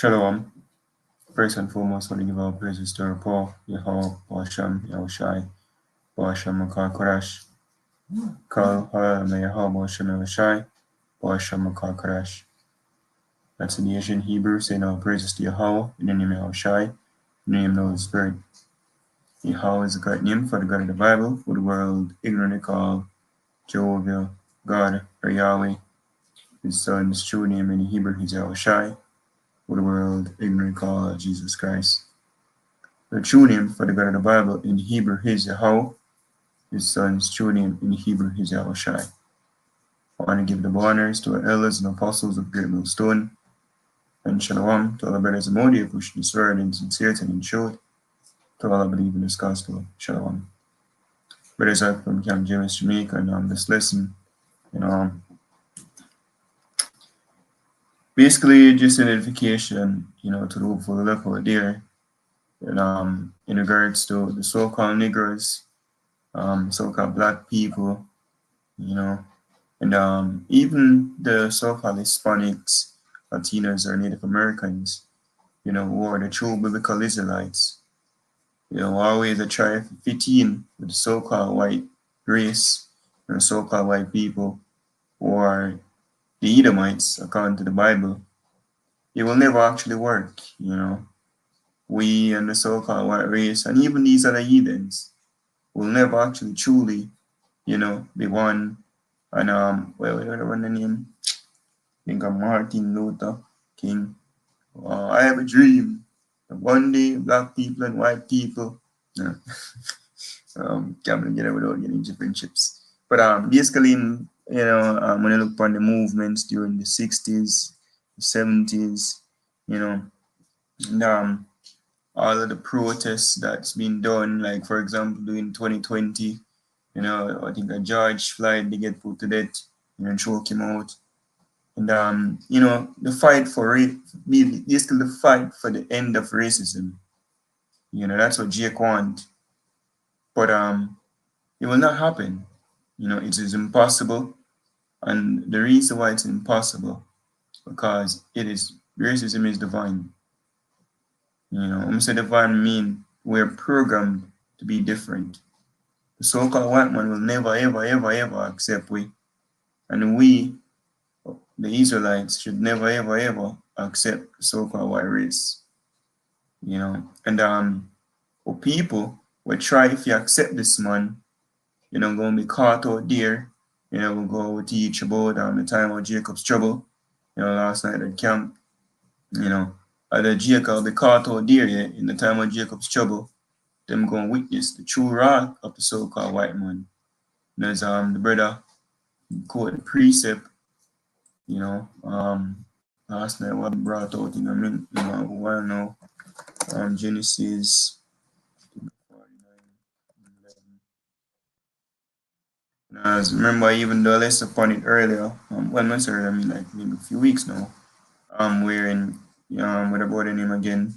Shalom. First and foremost, I want to give our praises to our Paul, Yahweh, Basham, Yahushai, Basham, Makar Korash, Kal, May Yahweh, Basham, Yahushai, Basham, Makar Korash. That's in the ancient Hebrew, saying our praises to Yahweh, in the name of Yahushai, in the name of the Holy Spirit. Yahweh is the correct name for the God of the Bible, for the world ignorantly called Jehovah, God, or Yahweh. His son's true name in Hebrew is Yahushai, for the world ignorantly called Jesus Christ. The true name for the God of the Bible in Hebrew is Yahweh. His son's true name in Hebrew is Yahushai. I want to give the honors to our elders and apostles of Great Millstone, and shalom to all the brothers and Modi who push this word in sincerity and in truth, to all who believe in this gospel. Shalom. Brothers are from Camp James, Jamaica, and this lesson, basically just an edification, to the hopeful look out there, and in regards to the so-called niggers, so-called black people, and even the so-called Hispanics, Latinos, or Native Americans, who are the true biblical Israelites, always they try to fit in with the so-called white race and so-called white people, or the Edomites, according to the Bible. It will never actually work, We and the so-called white race, and even these other heathens, will never actually truly, be one. And well, what the name? I think of Martin Luther King. I have a dream that one day black people and white people, can't get it without getting different chips. But basically, when I look upon the movements during the 60s, the 70s, and all of the protests that's been done, like for example, during 2020, I think George Floyd, they get put to death, choke him out. And the fight for basically the fight for the end of racism. That's what Jake want. But it will not happen. It is impossible. And the reason why it's impossible, because racism is divine. When I say divine, mean we're programmed to be different. The so-called white man will never, ever, ever, ever accept we. And we, the Israelites, should never, ever, ever accept the so-called white race. And for people will try, if you accept this man, going to be caught out there. We'll go teach about the time of Jacob's trouble. Last night at camp, either Jacob will be caught out there, in the time of Jacob's trouble. Them going to witness the true wrath of the so-called white man. And as the brother quote the precept, last night what brought out in Genesis 49:11. As remember, even though I less upon it earlier, like maybe a few weeks now, we're in what about the name again?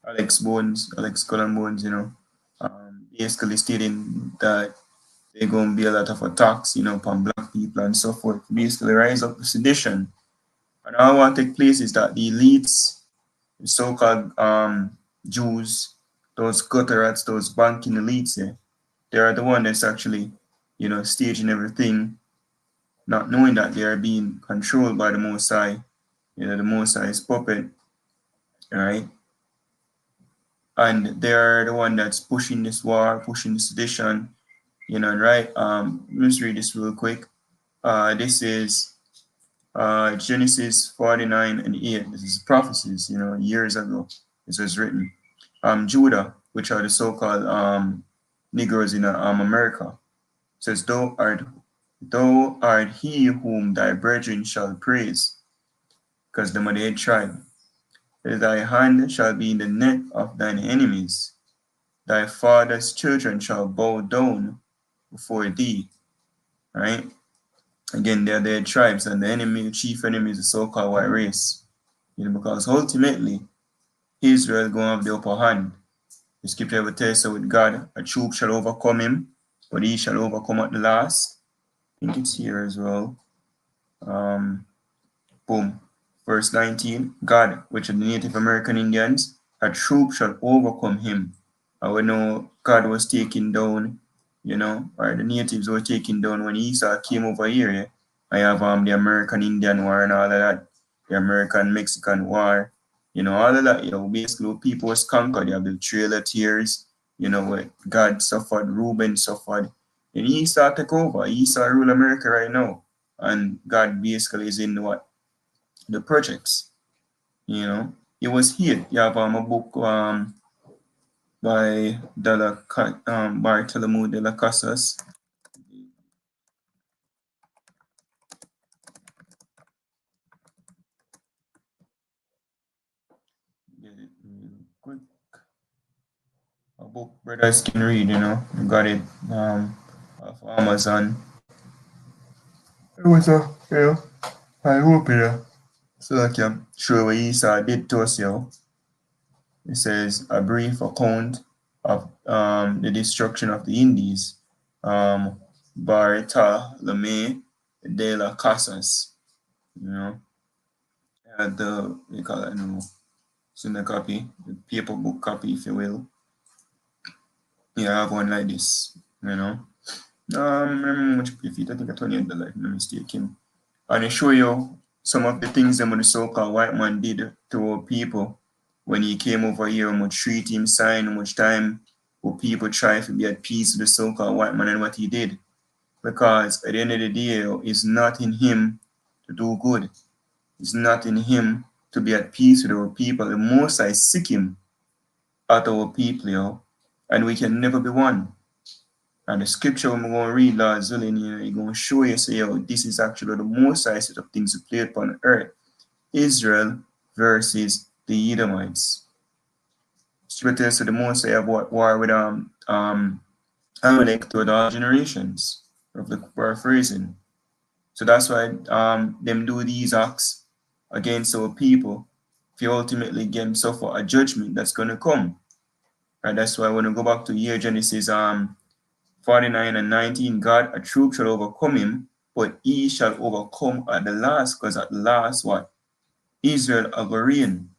Alex Cullen Bones, basically stating that there's going to be a lot of attacks, upon black people and so forth, basically rise up the sedition. And all what take place is that the elites, the so-called Jews, those gutter rats, those banking elites, they are the one that's actually, staging everything, not knowing that they are being controlled by the Most High, the Most High's puppet, all right? And they're the one that's pushing this war, pushing the sedition, right? Let's read this real quick. This is Genesis 49:8. This is prophecies, years ago. This was written. Judah, which are the so-called Negroes in America, says, Thou art he whom thy brethren shall praise, because them are the head tribe. Thy hand shall be in the neck of thine enemies. Thy father's children shall bow down before thee. Right? Again, they're their tribes, and the chief enemy is the so-called white race. Because ultimately, Israel is going to have the upper hand. The scripture will tell us with God, a troop shall overcome him, but he shall overcome at the last. I think it's here as well. Boom. Verse 19, God, which are the Native American Indians, a troop shall overcome him. And we know God was taken down, or the natives were taken down when Esau came over here. Yeah? I have the American Indian War and all of that, the American Mexican War, all of that. Basically people was conquered. You have the Trail of Tears, where God suffered, Reuben suffered, and Esau took over. Esau rule America right now, and God basically is in what the projects. It was here. You have a book by Bartolomeu de las Casas. Get it real quick. A book brothers can read, You got it off Amazon. It was I hope so I can show what Esau did to us, It says a brief account of the destruction of the Indies. Bartolomé de las Casas, we call it, it's in the copy, the paper book copy, if you will. Yeah, I have one like this, remember how much pay for it? I think $28, if I'm not mistaken. And I show you some of the things that the so-called white man did to our people when he came over here, how much treat him, sign, how much time will people try to be at peace with the so-called white man and what he did. Because at the end of the day, it's not in him to do good. It's not in him to be at peace with our people. The most I seek him at our people, and we can never be one. And the scripture I'm going to read, Lord Zulin, you're going to show you, say, this is actually the most I set of things to play upon earth. Israel versus the Edomites. Scripture says the most I have war with Amalek throughout all generations, of the paraphrasing. So that's why them do these acts against our people, if you ultimately get them suffer a judgment that's going to come. Right? That's why when we go back to year Genesis 49 and 19, God, a troop shall overcome him, but he shall overcome at the last, because at the last, what? Israel are going to reign.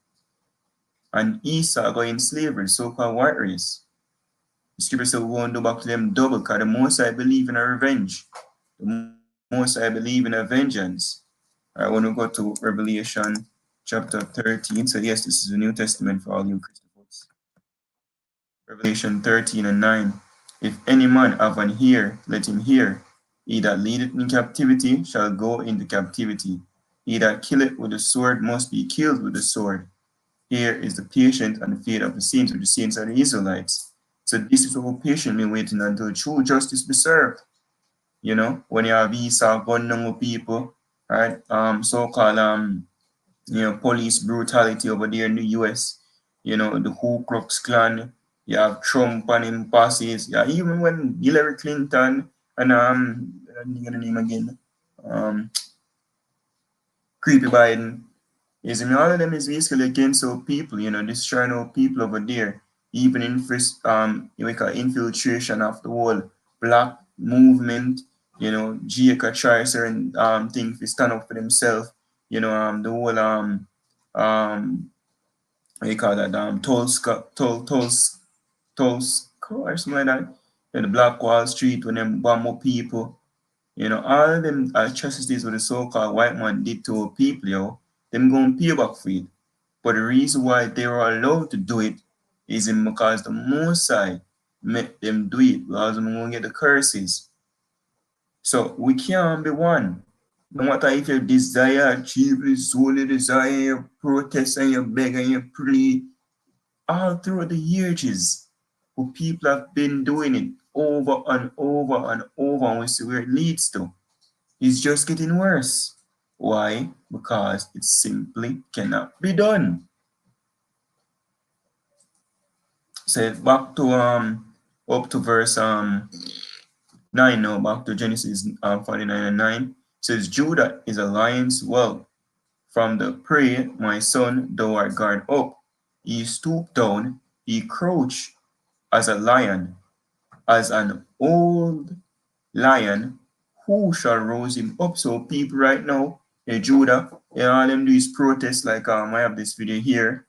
And Esau are going in slavery, so-called white race. The scripture says we won't go back to them double, because the most I believe in a revenge. The most I believe in a vengeance. I want to go to Revelation chapter 13. So yes, this is the New Testament for all you Christians. Revelation 13 and 9. If any man have an ear, let him hear. He that leadeth in captivity shall go into captivity. He that killeth with the sword must be killed with the sword. Here is the patience and the faith of the saints, which the saints are the Israelites. So this is what patiently waiting until true justice be served. When you have Esau gun down people, right? So-called police brutality over there in the US, the Ku Klux Klan, you have Trump and him passes, yeah, even when Hillary Clinton and I think the name again, Creepy Biden, all of them is basically against our people, destroying our people over there, even in we call infiltration of the whole black movement, Jake try certain thing to stand up for themselves, the whole what you call that Tulska or something like that. The Black Wall Street when them bomb up people, all of them atrocities what the so-called white man did to our people, them going to pay back for it. But the reason why they were allowed to do it is because the Mosai made them do it, because them going to get the curses. So we can't be one. No matter if you desire, achieve solely desire, you protest and you beg and you pray, all through the years, people have been doing it over and over and over, and we see where it leads to. It's just getting worse. Why? Because it simply cannot be done. So back to up to verse 9 now, back to Genesis 49 and 9. Says Judah is a lion's whelp. From the prey, my son, thou art gone up. He stooped down, he crouched as a lion, as an old lion, who shall rouse him up? So people right now, Judah, all them do is protest. Like I have this video here,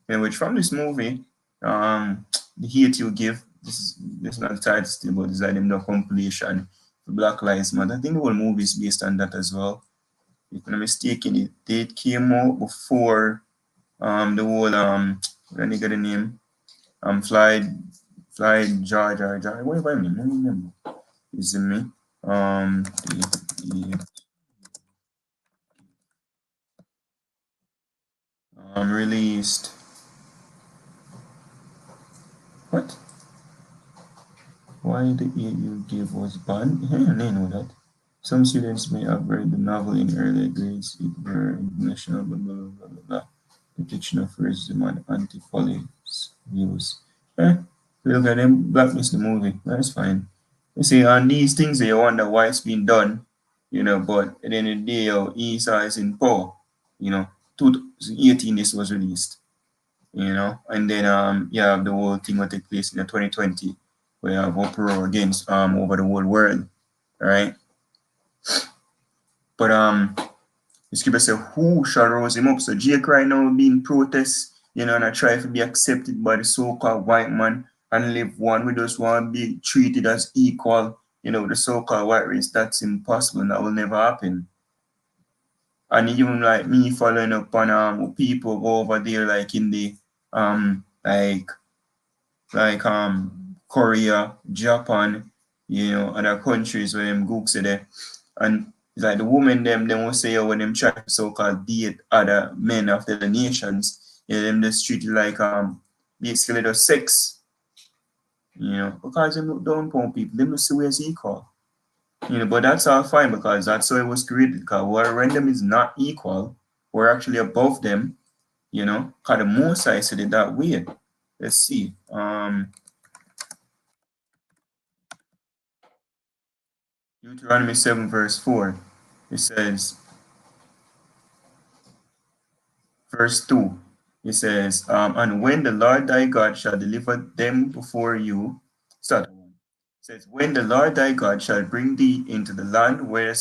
in which from this movie, the hate you give. This is not the title still, but this is like them the compilation for Black Lives Matter. I think the whole movie is based on that as well. If I'm not mistaken, it came out before the whole let me get the name Fly Georgia, whatever I mean, I don't remember. Is it me? The released. What? Why the EU gave was banned? Yeah, I know that. Some students may have read the novel in earlier grades. It were international blah blah blah blah blah. Depiction of racism and anti-police views. Look at them blacklist the movie. That's fine. You see, on these things you wonder why it's been done, but at the end of the day, Esau is in power. 2018 this was released, and then you have the whole thing will take place in the 2020, where you have uproar against over the whole world. All right. But the scripture says, who shall rouse him up? So Jake right now being protest, and I try to be accepted by the so-called white man and live one. We just want to be treated as equal, the so-called white race. That's impossible. That will never happen. And even like me following up on people over there, like in the like Korea, Japan, other countries where them gooks are there. And it's like the women them will say when them try to so-called date other men of the nations, them just treat it like basically the sex. Because them look down upon people, them don't see where it's equal. But that's all fine because that's how it was created. Because when them is not equal, we're actually above them, because the Most High said it that way. Let's see. Deuteronomy 7 verse 4. It says, verse 2. It says, and when the Lord thy God shall deliver them before you, start. It says, when the Lord thy God shall bring thee into the land where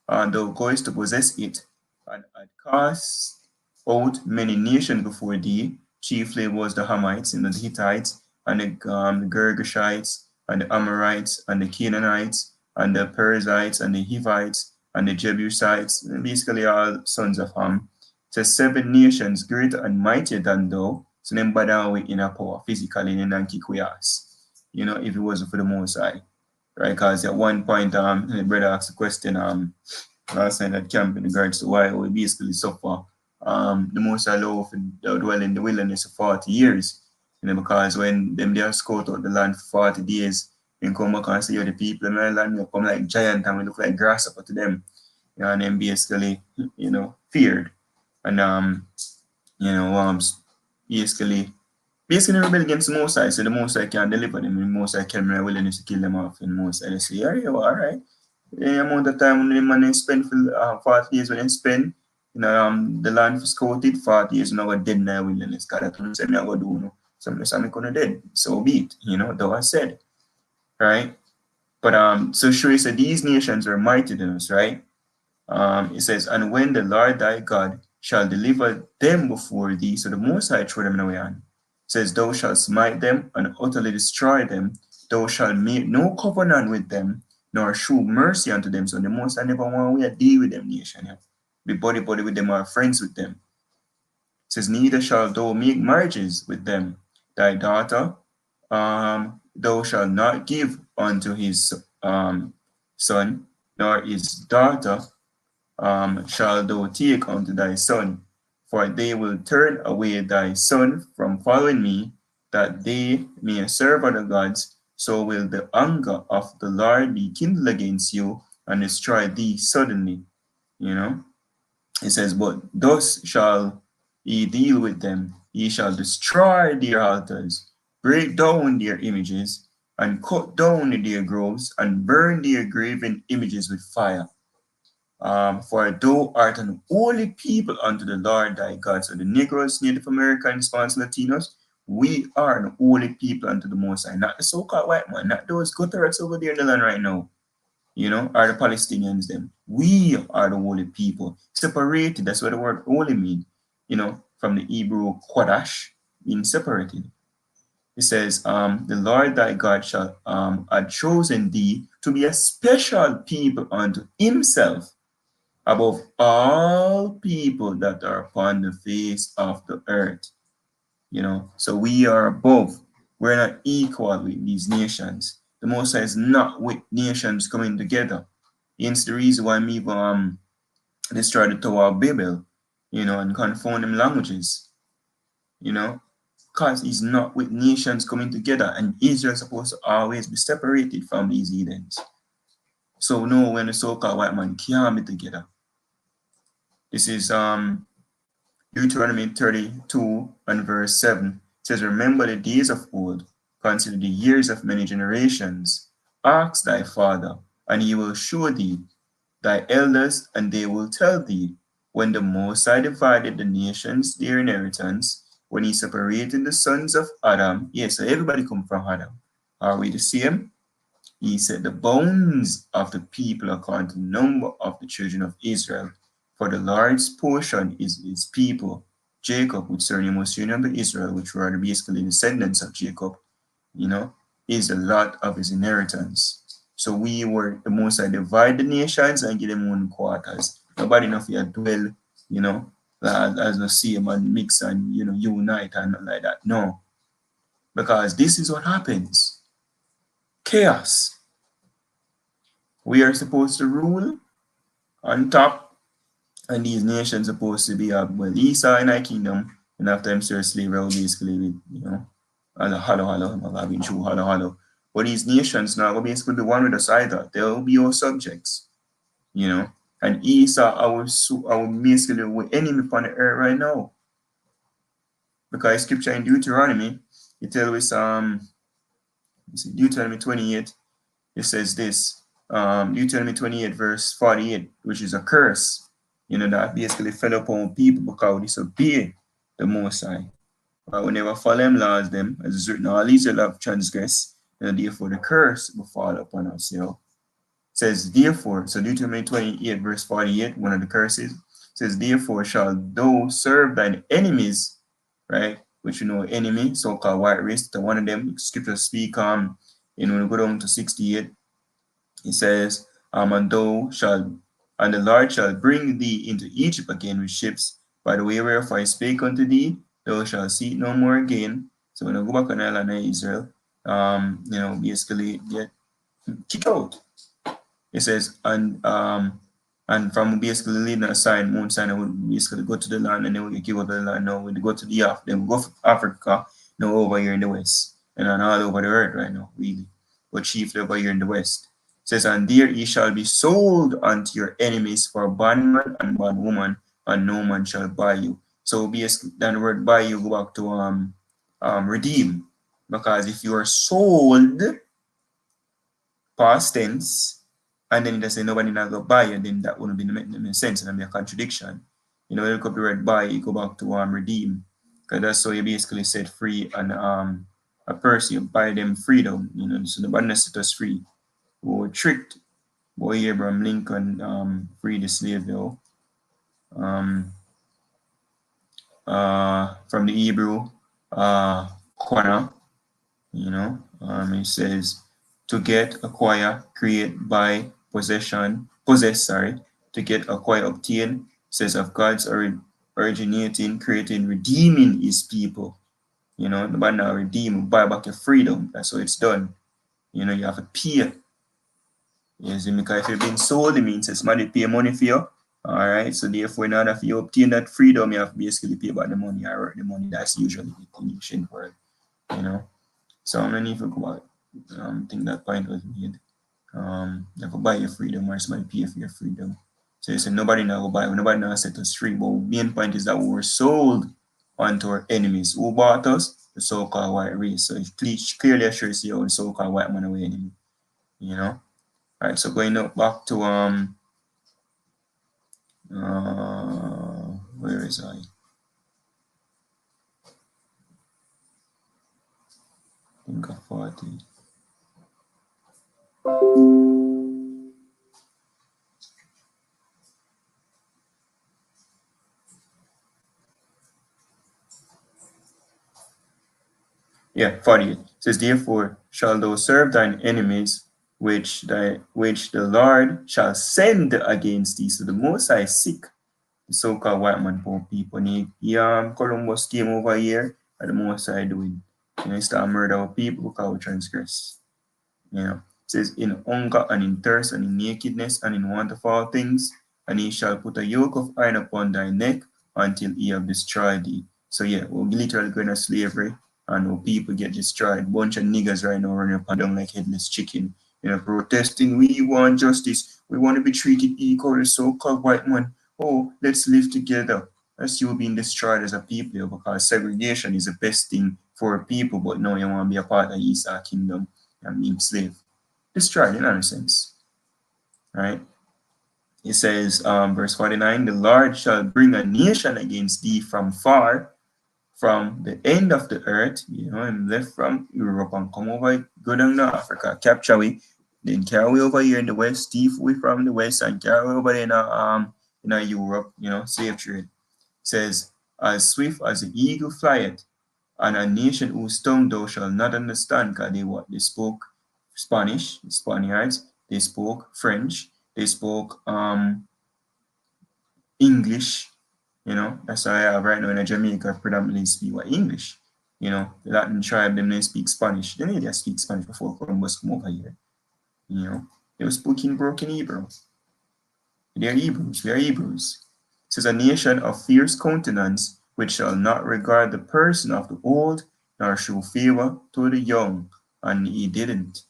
thou goest to possess it, and cast out many nations before thee, chiefly was the Hamites and the Hittites, and the Girgashites, and the Amorites, and the Canaanites, and the Perizzites, and the Hivites, and the Jebusites, basically all sons of Ham. So 7 nations greater and mightier than thou, so them bow down with inner power, physically, and then kick we ass. If it wasn't for the Most High. Right? Because at one point, the brother asked a question last night at camp in regards to why we basically suffer. The Most High law for dwell in the wilderness for 40 years. Because when them they scout out the land for 40 days, and come back and see the people in the land, they come like giant and we look like grasshopper to them. And then basically, feared. And basically rebel against the Most High, so the Most High can't deliver them, and the Most High can be willingness to kill them off, and the Most High say, yeah, all right. The amount of time when the man spend for 40 years when they spend, the land for scouted 40 years, now we're dead in the wilderness. God, that's what I'm going to do, Something I'm going to dead. So be it, though I said, right? But so sure, so these nations are mighty than us, right? It says, and when the Lord thy God shall deliver them before thee, so the Most High throw them away on. It says, thou shalt smite them and utterly destroy them. Thou shalt make no covenant with them, nor shew mercy unto them. So the Most High never want to deal with them nation. Be body with them or friends with them. It says, neither shalt thou make marriages with them. Thy daughter thou shalt not give unto his son, nor his daughter shall thou take unto thy son, for they will turn away thy son from following me, that they may serve other gods. So will the anger of the Lord be kindled against you and destroy thee suddenly. It says, but thus shall ye deal with them. Ye shall destroy their altars, break down their images, and cut down their groves, and burn their graven images with fire. For thou art an holy people unto the Lord thy God. So the Negroes, Native Americans, Spanish, Latinos, we are an holy people unto the Most High. Not the so-called white man, not those gutterats over there in the land right now, or the Palestinians them. We are the holy people, separated. That's what the word holy mean, from the Hebrew kodash, being separated. It says, the Lord thy God shall had chosen thee to be a special people unto himself above all people that are upon the face of the earth. So we are above. We're not equal with these nations. The Most High is not with nations coming together. Hence the reason why we destroy the Tower of Babel, and confound them languages, because he's not with nations coming together, and Israel is supposed to always be separated from these heathens. So no, when the so-called white man can't be together. This is Deuteronomy 32 and verse 7. It says, remember the days of old, consider the years of many generations. Ask thy father, and he will show thee, thy elders, and they will tell thee, when the Most High divided the nations their inheritance, when he separated the sons of Adam. Yes, so everybody come from Adam. Are we the same? He set the bounds of the people according to the number of the children of Israel. For the Lord's portion is his people, Jacob, which surname was union to Israel, which were basically descendants of Jacob, is a lot of his inheritance. So we were the Most High divide the nations and give them one quarters. Nobody enough here dwell, as the same and mix and unite and not like that. No. Because this is what happens. Chaos. We are supposed to rule on top, and these nations supposed to be Esau in our kingdom, and after him serve slavery, basically with, hello. But these nations now will basically be one with us either. They'll be our subjects, and Esau, our basically enemy upon the earth right now. Because scripture in Deuteronomy, it tells us, Deuteronomy 28, it says this, Deuteronomy 28 verse 48, which is a curse, that basically fell upon people because they disobey the Most High. But we never follow them laws, them, as it's written, all Israel have transgressed, and therefore the curse will fall upon us, It says, therefore, so Deuteronomy 28 verse 48, one of the curses, says, therefore shall thou serve thine enemies, right? Which enemy, so-called white race, to one of them, scripture speak, when we go down to 68, it says, and the Lord shall bring thee into Egypt again with ships, by the way whereof I spake unto thee, thou shalt see it no more again. So when I go back on the land of Israel, basically get kicked out. It says, and from basically leading a sign, Mount Sinai would basically go to the land, and then we give up the land. Now we go to the then we go to Africa, now over here in the west, and then all over the earth right now, really, but chiefly over here in the west. It says, and there ye shall be sold unto your enemies for bondman and bondwoman, and no man shall buy you. So basically, then the word buy you go back to redeem, because if you are sold, past tense, and then they say nobody not go buy you, then that wouldn't make sense, and it'd be a contradiction. Look up the word buy, you go back to redeem, because that's how you basically set free and a person, you buy them freedom, so nobody set us free. We were tricked. Boy, Abraham Lincoln freed the slave, from the Hebrew corner, it says to get, acquire, create, buy, possess, to get, acquire, obtain, says of God's originating, creating, redeeming his people. Nobody now redeem, buy back your freedom. That's how it's done. You have to pay. Yes, because if you've been sold, it means somebody pay money for you. All right, so therefore, in order for you to obtain that freedom, you have to basically pay back the money or the money that's usually in the ancient world. So I'm gonna need to go out. I think that point was made. You have to buy your freedom or somebody pay for your freedom. So you say nobody now go buy, nobody now set us free. But the main point is that we were sold onto our enemies. Who bought us? The so-called white race. So it clearly assures you the so-called white man away enemy. All right, so going up back to where is I? Think of 40. Yeah, 48. It says, therefore shall thou serve thine enemies, which the Lord shall send against thee. So the Most High seek the so-called white man poor people. And Columbus came over here, and the Most High doing. He start murder our people because we transgress. You know, it says, in hunger and in thirst and in nakedness and in want of all things, and he shall put a yoke of iron upon thy neck until he have destroyed thee. So yeah, we're literally going to slavery and our people get destroyed. Bunch of niggas right now running up and down like headless chicken, protesting, we want justice, we want to be treated equal, so-called white man. Oh, let's live together. That's you being destroyed as a people because segregation is the best thing for people, but now you want to be a part of Esau kingdom and being slave. Destroyed in other sense, right? It says, verse 49, the Lord shall bring a nation against thee from far, from the end of the earth, and left from Europe and come over, go down to Africa, capture we, then carry we over here in the west, thief we from the west, and carry we over there in Europe, slave trade. It says, as swift as the eagle flieth, and a nation whose tongue thou shalt not understand, because they spoke Spanish, Spaniards, they spoke French, they spoke English, that's why I have right now in Jamaica predominantly speak what English. The Latin tribe, them they speak Spanish. They need to speak Spanish before Columbus come over here. They were speaking broken Hebrew. They're Hebrews, we are Hebrews. It says, a nation of fierce countenance, which shall not regard the person of the old, nor show favor to the young. And he didn't.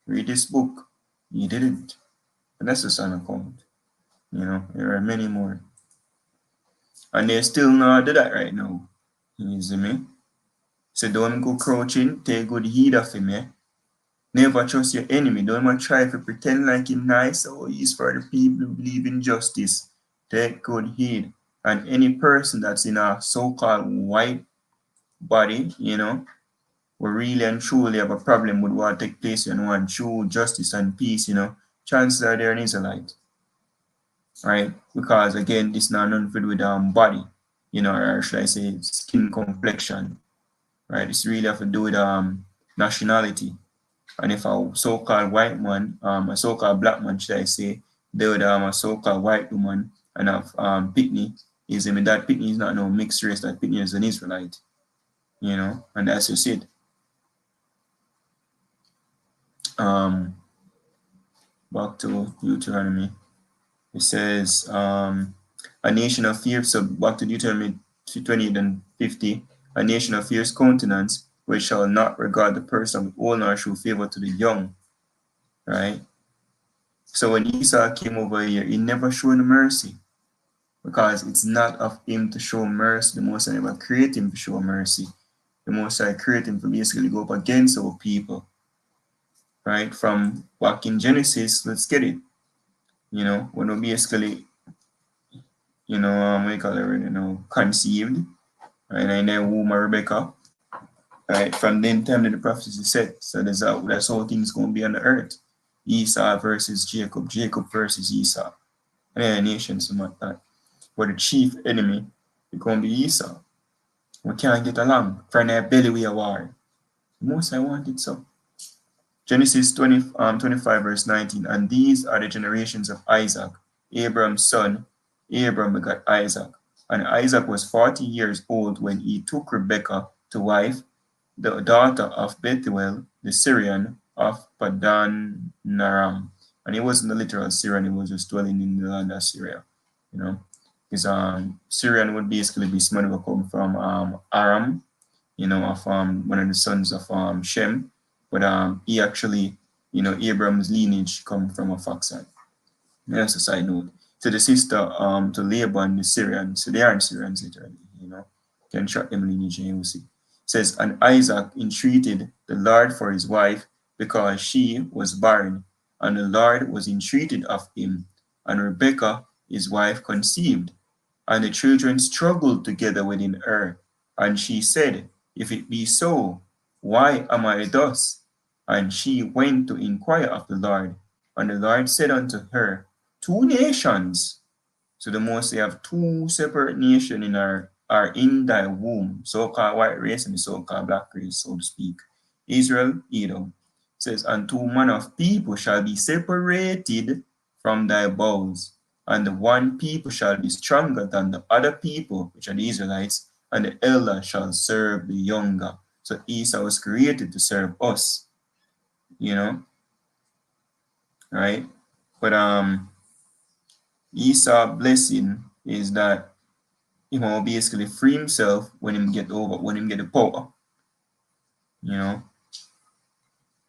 Read this book. He didn't. And that's just an account. There are many more. And they still not do that right now. You see me? So don't go crouching, take good heed of him, eh? Never trust your enemy. Don't even try to pretend like him nice or he's for the people who believe in justice. Take good heed. And any person that's in a so-called white body, will really and truly have a problem with what take place and want true justice and peace, chances are they're an Israelite. Right? Because again, this is not nothing to do with body, or should I say skin complexion. Right? It's really have to do with nationality. And if a so-called white man, a so-called black man, should I say, they would a so-called white woman and have pitney, that pitney is not no mixed race, that pitney is an Israelite, and that's just it. Back to Deuteronomy. It says, a nation of fierce, so back to Deuteronomy 28 and 50, a nation of fierce countenance, which shall not regard the person with old nor show favor to the young. Right? So when Esau came over here, he never showed mercy because it's not of him to show mercy. The Most High never created him to show mercy. The Most High created him to basically go up against our people. Right? From back in Genesis, let's get it. When we basically, we call it, conceived, right? And then womb of Rebecca, right? From then time that the prophecy said, so that's how things going to be on the earth. Esau versus Jacob, Jacob versus Esau, and then nations and like that. But the chief enemy is going to be Esau. We can't get along. From their belly we are war. Most I wanted so. Genesis 25 verse 19, and these are the generations of Isaac, Abraham's son. Abraham begot Isaac, and Isaac was 40 years old when he took Rebekah to wife, the daughter of Bethuel, the Syrian of Padanaram. And he wasn't a literal Syrian, he was just dwelling in the land of Syria, because Syrian would basically be someone who come from Aram, of one of the sons of Shem. But he actually, Abraham's lineage come from a Foxite. That's a side note. So the sister to Laban, the Syrian, so they aren't Syrians literally, can track them lineage and you will see. It says, and Isaac entreated the Lord for his wife because she was barren, and the Lord was entreated of him, and Rebekah, his wife, conceived, and the children struggled together within her. And she said, if it be so, why am I thus? And she went to inquire of the Lord. And the Lord said unto her, two nations. So the Most High have two separate nations in our are in thy womb, so-called white race and the so-called black race, so to speak. Israel, Edom. It says, and two manner of people shall be separated from thy bowels, and the one people shall be stronger than the other people, which are the Israelites, and the elder shall serve the younger. So Esau was created to serve us, you know, right? But Esau blessing is that he will basically free himself when him get the power, you know.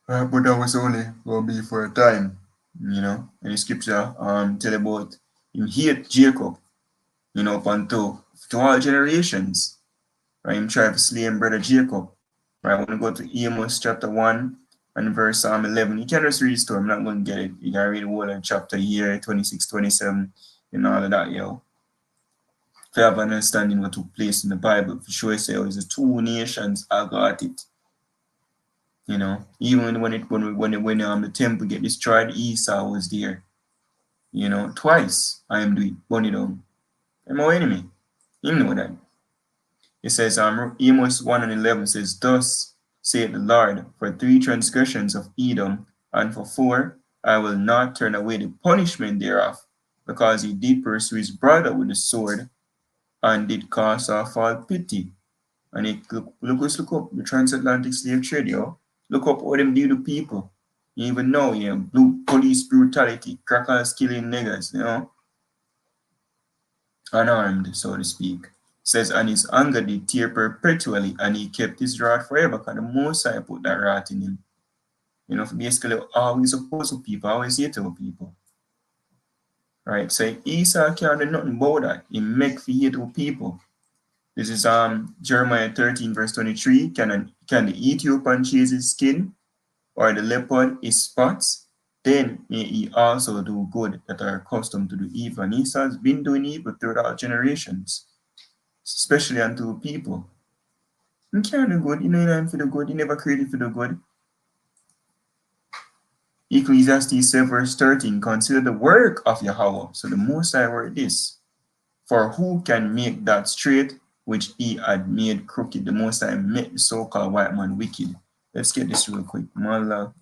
But that was only gonna be for a time, you know. And the scripture tell about him hate Jacob, you know, up until to all generations. Right? Him try to slay him brother Jacob. Right? When we go to Amos chapter 1 and verse 11, you can just read the story. I'm not going to get it. You can read the whole chapter here, 26, 27, and all of that, yo. If you have an understanding what took place in the Bible, for sure say it was the two nations I got it. You know, even when the temple get destroyed, Esau was there. You know, twice I am doing burn it down. I'm my enemy. You know that. It says, Amos 1 and 11 says, thus saith the Lord, for 3 transgressions of Edom, and for 4, I will not turn away the punishment thereof, because he did pursue his brother with the sword, and did cause off all pity. And it, look up the transatlantic slave trade, yo. Look up what them do to people. You even know, you know, blue police brutality, crackers killing niggas, you know, unarmed, so to speak. Says, and his anger did tear perpetually, and he kept his wrath forever, because the Most High put that wrath in him. You know, basically always opposed to people, always hate to people. Right? So Esau can't do nothing about that. He make for hate to people. This is Jeremiah 13, verse 23. Can the Ethiopian chase his skin, or the leopard his spots? Then may he also do good that are accustomed to do evil. And Esau has been doing evil throughout generations, especially unto people. You can't do good, you know you're for the good, you never created for the good. Ecclesiastes 7 verse 13, consider the work of Yahweh. So the Most High word is, for who can make that straight which he had made crooked? The Most High made the so-called white man wicked. Let's get this real quick. Malachi.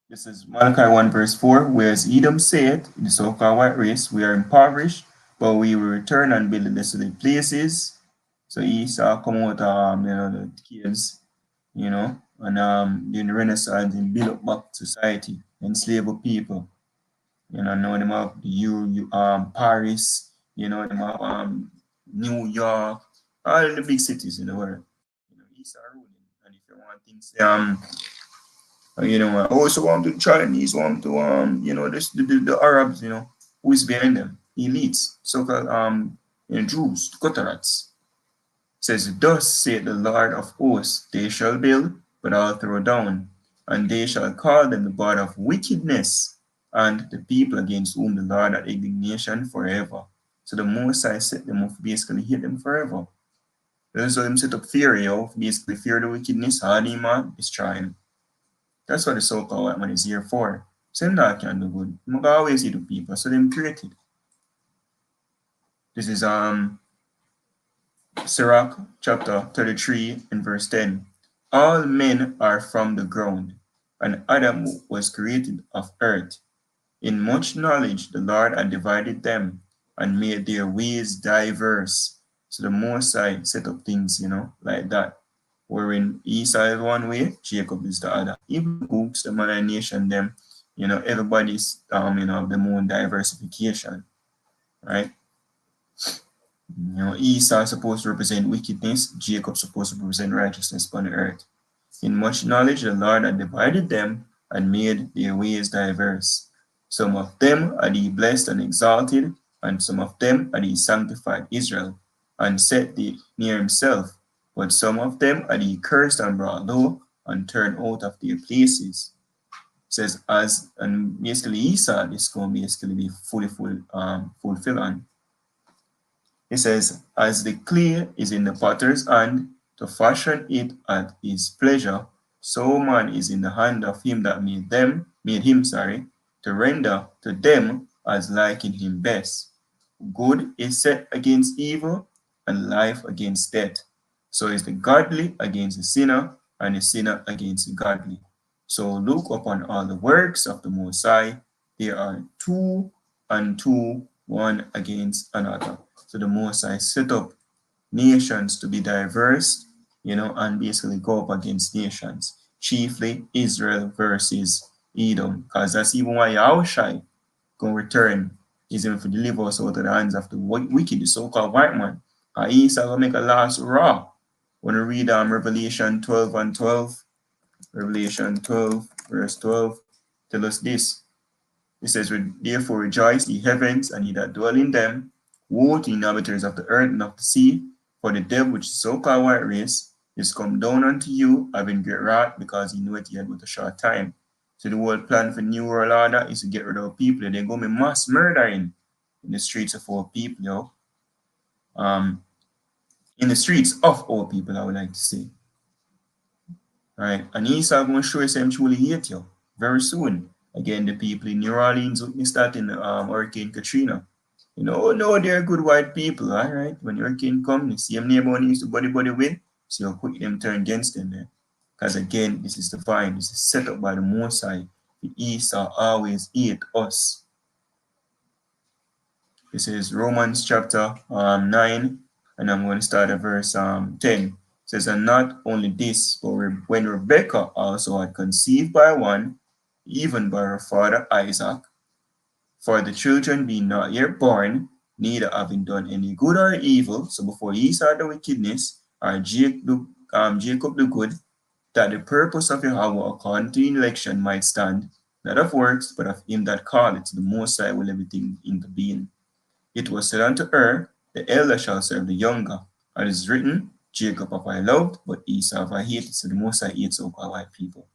This is Malachi 1 verse 4, whereas Edom saith, the so-called white race, we are impoverished, but we will return and build the desolate places. So Esau come out you know, the caves, you know, and during the Renaissance and build up back society, enslave people. You know, them have the Paris, you know, them have New York, all the big cities in the world. You know, Esau ruling. And if you want things you know, also want to Chinese, want to you know, the Arabs, you know, who is behind them? Elites, so-called you know, Jews, Qatarites. Says, thus saith the Lord of hosts, they shall build, but I'll throw down, and they shall call them the God of wickedness, and the people against whom the Lord had indignation forever. So the Most High set them up, basically hit them forever. That's why them set up fear, yo, basically fear the wickedness, hard him out, destroy him. That's what the so-called white man is here for. So him that can do good. Him always see the people, so them created. This is Sirach chapter 33 and verse 10. All men are from the ground, and Adam was created of earth. In much knowledge the Lord had divided them, and made their ways diverse. So the Most High set up things, you know, like that. Wherein Esau is one way, Jacob is the other. Even groups, the man and nation, them, you know, everybody's you know, the own diversification, right? You know, Esau is supposed to represent wickedness, Jacob is supposed to represent righteousness upon the earth. In much knowledge, the Lord had divided them and made their ways diverse. Some of them had he blessed and exalted, and some of them had he sanctified Israel, and set thee near himself. But some of them had he cursed and brought low, and turned out of their places. It says, as, and basically Esau, this going to basically be fulfilled on. It says, as the clay is in the potter's hand, to fashion it at his pleasure, so man is in the hand of him that made him, to render to them as liking him best. Good is set against evil, and life against death. So is the godly against the sinner, and the sinner against the godly. So look upon all the works of the Most High. There are two and two, one against another. So the Most High set up nations to be diverse, and basically go up against nations, chiefly Israel versus Edom, because that's even why Yahushai going to return is going to deliver us out of the hands of the wicked, the so-called white man. He's going to make a last raw. When we read Revelation 12 and 12, Revelation 12, verse 12, tell us this. It says, therefore rejoice, ye heavens, and ye that dwell in them. Woe to the inhabitants of the earth and of the sea, for the devil, which is so-called white race, is come down unto you, having great wrath, because he knoweth he had but a short time. So the whole plan for New World Order is to get rid of people. They're going to be mass murdering in the streets of our people, in the streets of our people, I would like to say. Right? And he's going to show us him truly hate you very soon. Again, the people in New Orleans witnessed that in Hurricane Katrina. No, they're good white people, all right? When hurricane come, the same neighbor used to body with, so how quick them turn against them there. Because again, this is divine. This is set up by the Most High. The Esau always hate us. This is Romans chapter 9, and I'm going to start at verse 10. It says, and not only this, but when Rebekah also had conceived by one, even by her father Isaac, for the children being not yet born, neither having done any good or evil, so before ye saw the wickedness, or Jacob the good, that the purpose of Yahweh according to election might stand, not of works, but of him that calleth, the Most High will everything into being. It was said unto her, the elder shall serve the younger. And it is written, Jacob have I loved, but Esau have I hated. So the Most High hates so-called white people.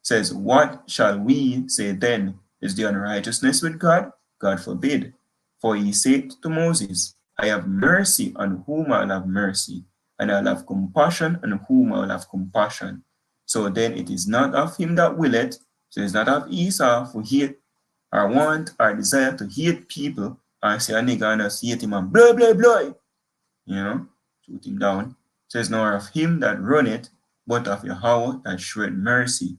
It says, what shall we say then? Is there unrighteousness with God? God forbid. For he said to Moses, I have mercy on whom I will have mercy, and I will have compassion on whom I will have compassion. So then it is not of him that willeth, so it is not of Esau who hate, or want, or desire to hate people, and say a nigga and just hate him and blah, blah, blah. Shoot him down. It says, nor of him that runneth, but of Yahweh that showeth mercy.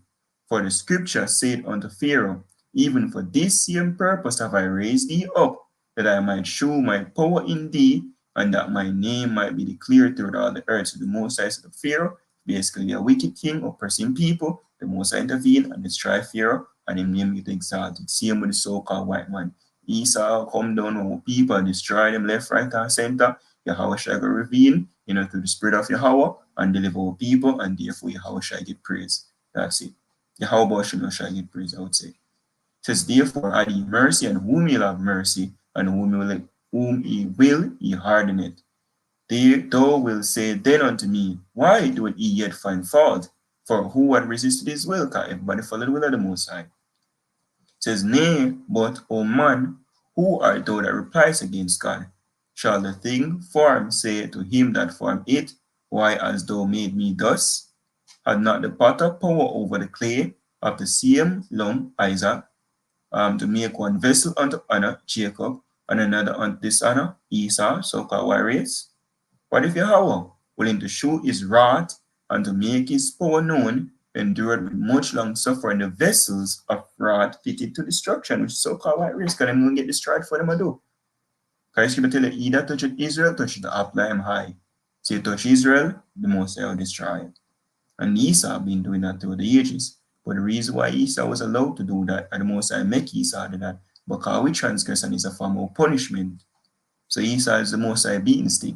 For the scripture said unto Pharaoh, even for this same purpose have I raised thee up, that I might show my power in thee, and that my name might be declared throughout all the earth. So the Most High said to Pharaoh, basically a wicked king oppressing people, the Most High intervened and destroy Pharaoh, and him name get exalted. Same with the so-called white man. Esau come down on people, destroy them left, right, and center. Yahweh shall go reveal, through the spirit of Yahweh, and deliver our people, and therefore Yahweh shall get praise. That's it. Yahweh shall get praise, I would say. It says, therefore, had he mercy on whom he'll have mercy, and whom he will, he harden it. Thou wilt say then unto me, why do ye yet find fault? For who had resisted his will? Because everybody followed the will of the Most High. It says, nay, but, O man, who art thou that replies against God? Shall the thing formed say to him that formed it, why hast thou made me thus? Had not the potter power over the clay of the same lump, Isaac, to make one vessel unto honor, Jacob, and another unto dishonor, Esau, so-called white race? What if Yahweh, willing to show his wrath and to make his power known, endured with much long suffering the vessels of wrath fitted to destruction, which is so-called white race, because them going to get destroyed for them to do. Because Scripture tell you, he that toucheth Israel toucheth the apple of him high. So you touch Israel, the Most High will destroy it. And Esau been doing that through the ages. But the reason why Esau was allowed to do that, and the Most High make Esau do that, because we transgression is a form of punishment. So Esau is the Most High beating stick.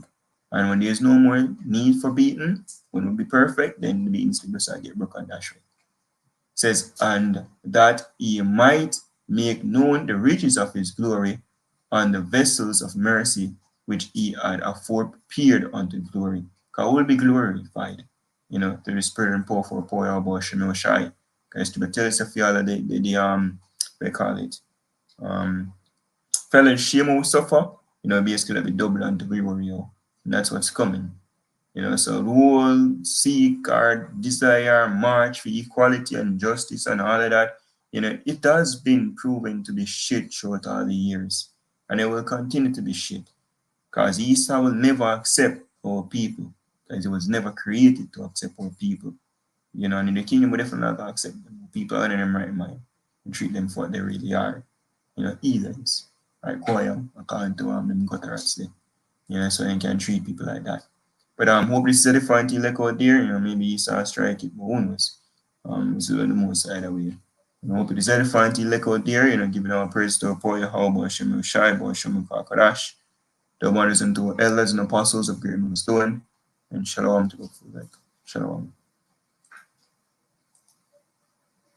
And when there's no more need for beating, when we be perfect, then the beating stick does get broken that way. It says, and that he might make known the riches of his glory on the vessels of mercy, which he had afore prepared unto glory. Because will be glorified, to the spirit and power for power about Shemel Shai. Because to tell us if you all they call it, fellow shame will suffer, basically be double unto glory, and that's what's coming. So rule, seek, or desire, march for equality and justice and all of that, You know, it has been proven to be shit throughout all the years, and it will continue to be shit. Because Esau will never accept our people, because it was never created to accept our people. You know, and in the kingdom, we definitely not gonna accept them. People are in their right mind and treat them for what they really are. You know, heathens, right? Koyam, according to them gutterats there. You know, so you can treat people like that. But hope this is a different thing like out there, you know, maybe Esau strike it, but who knows? This is the most either way. You know, hope it is a different thing like out there, you know, giving our praise to our poor Yahweh, Shem Shai, Shem Kakadash, the mothers and two elders and apostles of Great Stone, and shalom to the full like shalom.